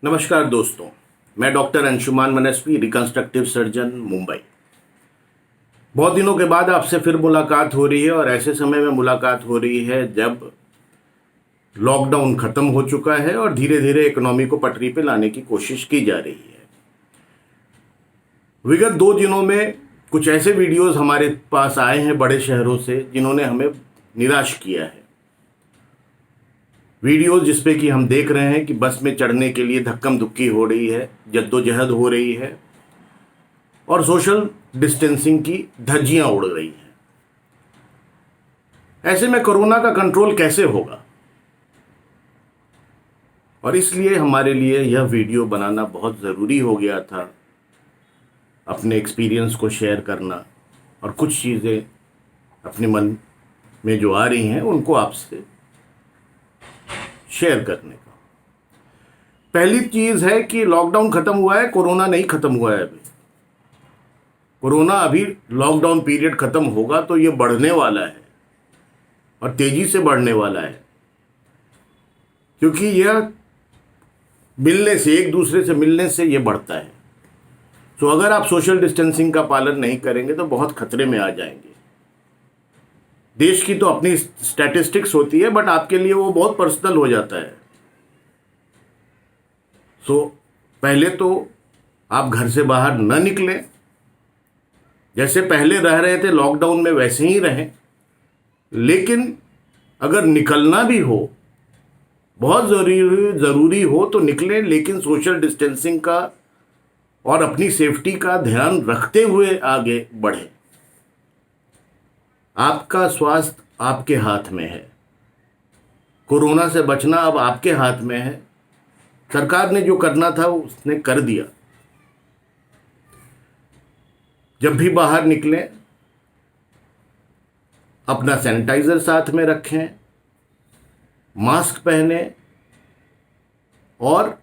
नमस्कार दोस्तों, मैं डॉक्टर अंशुमान मनस्वी, रिकंस्ट्रक्टिव सर्जन, मुंबई। बहुत दिनों के बाद आपसे फिर मुलाकात हो रही है और ऐसे समय में मुलाकात हो रही है जब लॉकडाउन खत्म हो चुका है और धीरे धीरे इकोनॉमी को पटरी पे लाने की कोशिश की जा रही है। विगत 2 दिनों में कुछ ऐसे वीडियोस हमारे पास आए हैं बड़े शहरों से जिन्होंने हमें निराश किया है। वीडियोस जिसपे कि हम देख रहे हैं कि बस में चढ़ने के लिए धक्कम धुक्की हो रही है, जद्दोजहद हो रही है और सोशल डिस्टेंसिंग की धज्जियां उड़ रही हैं। ऐसे में कोरोना का कंट्रोल कैसे होगा? और इसलिए हमारे लिए यह वीडियो बनाना बहुत ज़रूरी हो गया था, अपने एक्सपीरियंस को शेयर करना और कुछ चीज़ें अपने मन में जो आ रही हैं उनको आपसे शेयर करने का। पहली चीज़ है कि लॉकडाउन ख़त्म हुआ है, कोरोना नहीं ख़त्म हुआ है। अभी कोरोना अभी लॉकडाउन पीरियड ख़त्म होगा तो ये बढ़ने वाला है और तेज़ी से बढ़ने वाला है, क्योंकि यह मिलने से, एक दूसरे से मिलने से ये बढ़ता है। तो अगर आप सोशल डिस्टेंसिंग का पालन नहीं करेंगे तो बहुत खतरे में आ जाएंगे। देश की तो अपनी स्टैटिस्टिक्स होती है, बट आपके लिए वो बहुत पर्सनल हो जाता है। पहले तो आप घर से बाहर न निकलें, जैसे पहले रह रहे थे लॉकडाउन में वैसे ही रहें। लेकिन अगर निकलना भी हो, बहुत ज़रूरी हो तो निकलें, लेकिन सोशल डिस्टेंसिंग का और अपनी सेफ्टी का ध्यान रखते हुए आगे बढ़ें। आपका स्वास्थ्य आपके हाथ में है। कोरोना से बचना अब आपके हाथ में है। सरकार ने जो करना था उसने कर दिया। जब भी बाहर निकलें अपना सैनिटाइजर साथ में रखें, मास्क पहने और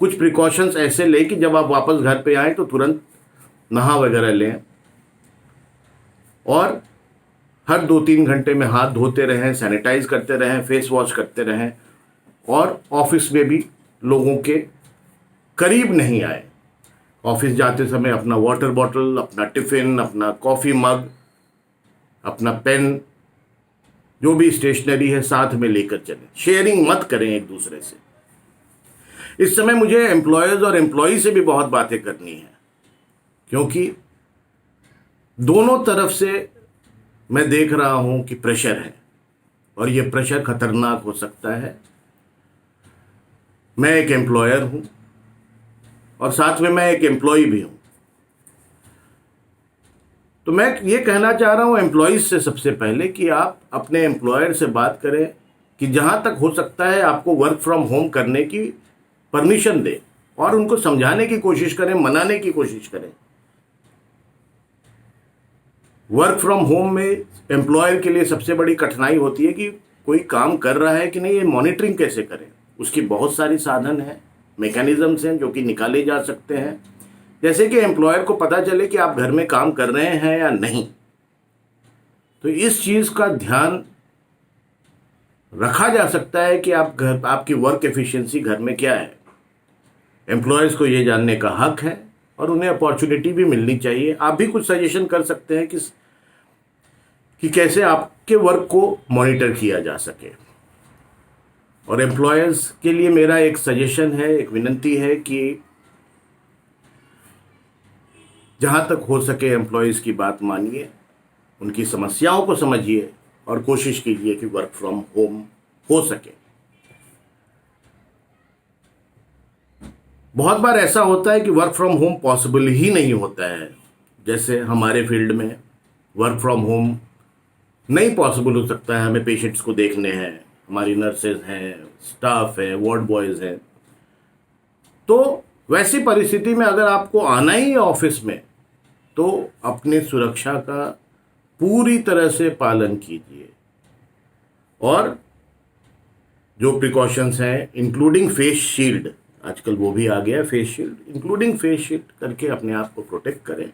कुछ प्रिकॉशंस ऐसे लें कि जब आप वापस घर पे आएँ तो तुरंत नहा वगैरह लें और हर 2-3 घंटे में हाथ धोते रहें, सैनिटाइज करते रहें, फेस वॉश करते रहें और ऑफिस में भी लोगों के करीब नहीं आए। ऑफिस जाते समय अपना वाटर बॉटल, अपना टिफ़िन, अपना कॉफ़ी मग, अपना पेन, जो भी स्टेशनरी है साथ में लेकर चलें। शेयरिंग मत करें एक दूसरे से। इस समय मुझे एम्प्लॉयज़ और एम्प्लॉई से भी बहुत बातें करनी है, क्योंकि दोनों तरफ से मैं देख रहा हूं कि प्रेशर है और ये प्रेशर खतरनाक हो सकता है। मैं एक एम्प्लॉयर हूं और साथ में मैं एक एम्प्लॉई भी हूं। तो मैं ये कहना चाह रहा हूं एम्प्लॉयज़ से सबसे पहले कि आप अपने एम्प्लॉयर से बात करें कि जहां तक हो सकता है आपको वर्क फ्रॉम होम करने की परमिशन दें और उनको समझाने की कोशिश करें, मनाने की कोशिश करें। वर्क फ्रॉम होम में एम्प्लॉयर के लिए सबसे बड़ी कठिनाई होती है कि कोई काम कर रहा है कि नहीं, ये मॉनिटरिंग कैसे करें। उसकी बहुत सारी साधन हैं, मैकेनिज्म्स हैं जो कि निकाले जा सकते हैं। जैसे कि एम्प्लॉयर को पता चले कि आप घर में काम कर रहे हैं या नहीं। तो इस चीज़ का ध्यान रखा जा सकता है कि आपकी वर्क एफिशिएंसी घर में क्या है। एम्प्लॉयर्स को ये जानने का हक है और उन्हें अपॉर्चुनिटी भी मिलनी चाहिए। आप भी कुछ सजेशन कर सकते हैं कि कैसे आपके वर्क को मॉनिटर किया जा सके। और एम्प्लॉयर्स के लिए मेरा एक सजेशन है, एक विनती है कि जहाँ तक हो सके एम्प्लॉयज़ की बात मानिए, उनकी समस्याओं को समझिए और कोशिश कीजिए कि वर्क फ्रॉम होम हो सके। बहुत बार ऐसा होता है कि वर्क फ्रॉम होम पॉसिबल ही नहीं होता है। जैसे हमारे फील्ड में वर्क फ्रॉम होम नहीं पॉसिबल हो सकता है, हमें पेशेंट्स को देखने हैं, हमारी नर्सेज हैं, स्टाफ है, वार्ड बॉयज़ हैं। तो वैसी परिस्थिति में अगर आपको आना ही है ऑफिस में तो अपने सुरक्षा का पूरी तरह से पालन कीजिए और जो प्रिकॉशंस हैं इंक्लूडिंग फेस शील्ड, आजकल वो भी आ गया है, face shield, including face shield करके अपने आप को प्रोटेक्ट करें।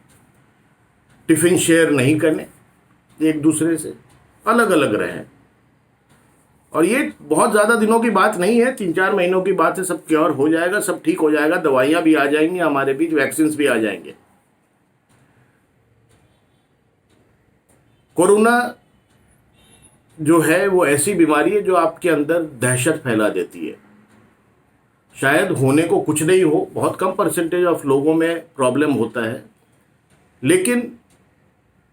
टिफ़िन शेयर नहीं करें, एक दूसरे से अलग अलग रहें। और ये बहुत ज़्यादा दिनों की बात नहीं है, 3-4 महीनों की बात है, सब क्योर हो जाएगा, सब ठीक हो जाएगा, दवाइयाँ भी आ जाएंगी हमारे बीच, वैक्सीन भी आ जाएंगे। कोरोना जो है वो ऐसी बीमारी है जो आपके अंदर दहशत फैला देती है। शायद होने को कुछ नहीं हो, बहुत कम परसेंटेज ऑफ लोगों में प्रॉब्लम होता है, लेकिन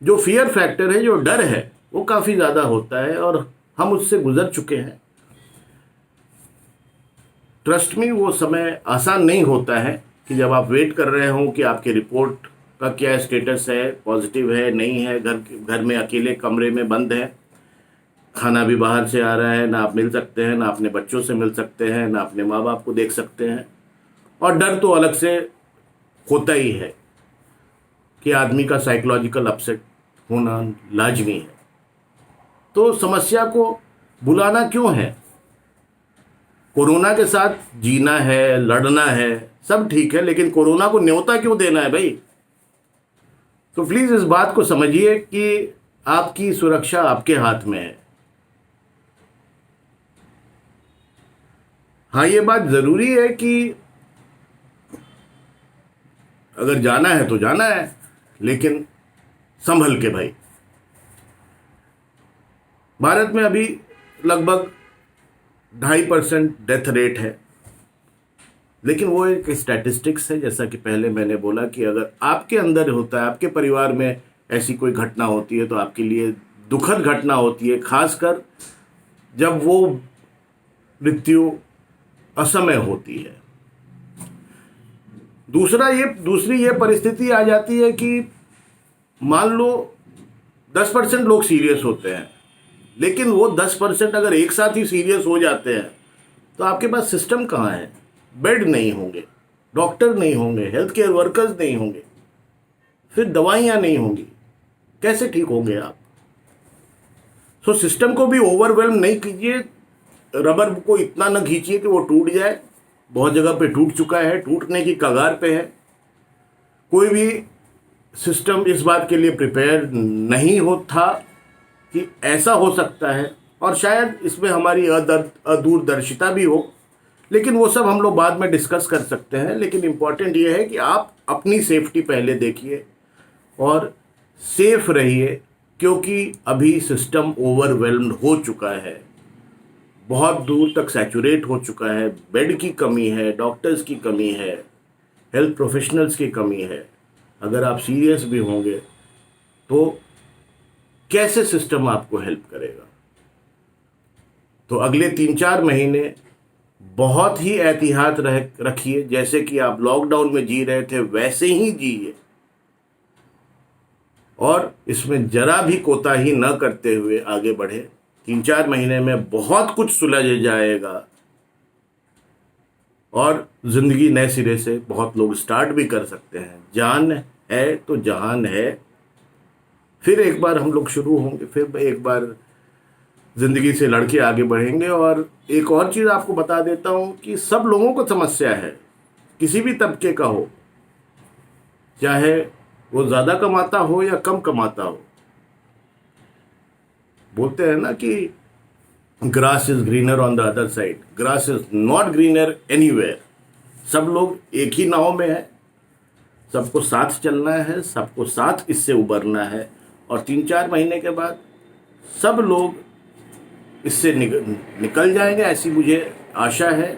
जो फियर फैक्टर है, जो डर है, वो काफ़ी ज़्यादा होता है और हम उससे गुजर चुके हैं। ट्रस्ट में वो समय आसान नहीं होता है कि जब आप वेट कर रहे हो कि आपकी रिपोर्ट का क्या स्टेटस है, पॉजिटिव है नहीं है, घर में अकेले कमरे में बंद है, खाना भी बाहर से आ रहा है, ना आप मिल सकते हैं, ना अपने बच्चों से मिल सकते हैं, ना अपने माँ बाप को देख सकते हैं, और डर तो अलग से होता ही है कि आदमी का साइकोलॉजिकल अपसेट होना लाजमी है। तो समस्या को बुलाना क्यों है? कोरोना के साथ जीना है, लड़ना है, सब ठीक है, लेकिन कोरोना को न्योता क्यों देना है भाई? तो प्लीज इस बात को समझिए कि आपकी सुरक्षा आपके हाथ में है। हाँ, ये बात जरूरी है कि अगर जाना है तो जाना है, लेकिन संभल के भाई। भारत में अभी लगभग 2.5% डेथ रेट है, लेकिन वो एक स्टैटिस्टिक्स है। जैसा कि पहले मैंने बोला कि अगर आपके अंदर होता है, आपके परिवार में ऐसी कोई घटना होती है, तो आपके लिए दुखद घटना होती है, खासकर जब वो मृत्यु असमय होती है। दूसरी ये परिस्थिति आ जाती है कि मान लो 10% लोग सीरियस होते हैं, लेकिन वो 10% अगर एक साथ ही सीरियस हो जाते हैं तो आपके पास सिस्टम कहाँ है? बेड नहीं होंगे, डॉक्टर नहीं होंगे, हेल्थ केयर वर्कर्स नहीं होंगे, फिर दवाइयाँ नहीं होंगी, कैसे ठीक होंगे आप? सो सिस्टम को भी ओवरवेल्म नहीं कीजिए, रबर को इतना न खींचिए कि वो टूट जाए। बहुत जगह पे टूट चुका है, टूटने की कगार पे है। कोई भी सिस्टम इस बात के लिए प्रिपेयर नहीं हो था कि ऐसा हो सकता है, और शायद इसमें हमारी अदूरदर्शिता भी हो, लेकिन वो सब हम लोग बाद में डिस्कस कर सकते हैं। लेकिन इम्पॉर्टेंट ये है कि आप अपनी सेफ्टी पहले देखिए और सेफ रहिए, क्योंकि अभी सिस्टम ओवरवेल्म्ड हो चुका है, बहुत दूर तक सैचुरेट हो चुका है। बेड की कमी है, डॉक्टर्स की कमी है, हेल्थ प्रोफेशनल्स की कमी है। अगर आप सीरियस भी होंगे तो कैसे सिस्टम आपको हेल्प करेगा? तो अगले 3-4 महीने बहुत ही एहतियात रखिए। जैसे कि आप लॉकडाउन में जी रहे थे वैसे ही जिए, और इसमें जरा भी कोताही न करते हुए आगे बढ़े। 3-4 महीने में बहुत कुछ सुलझ जाएगा और जिंदगी नए सिरे से बहुत लोग स्टार्ट भी कर सकते हैं। जान है तो जहान है। फिर एक बार हम लोग शुरू होंगे, फिर एक बार जिंदगी से लड़के आगे बढ़ेंगे। और एक और चीज़ आपको बता देता हूं कि सब लोगों को समस्या है, किसी भी तबके का हो, चाहे वो ज़्यादा कमाता हो या कम कमाता हो। बोलते हैं ना कि grass is greener on the other side, grass is not greener anywhere. सब लोग एक ही नाव में है, सबको साथ चलना है, सबको साथ इससे उबरना है, और 3-4 महीने के बाद सब लोग इससे निकल जाएंगे, ऐसी मुझे आशा है।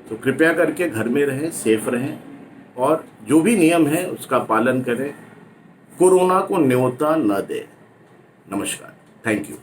तो कृपया करके घर में रहें, सेफ रहें, और जो भी नियम है उसका पालन करें। कोरोना को न्योता न दें। नमस्कार, थैंक यू।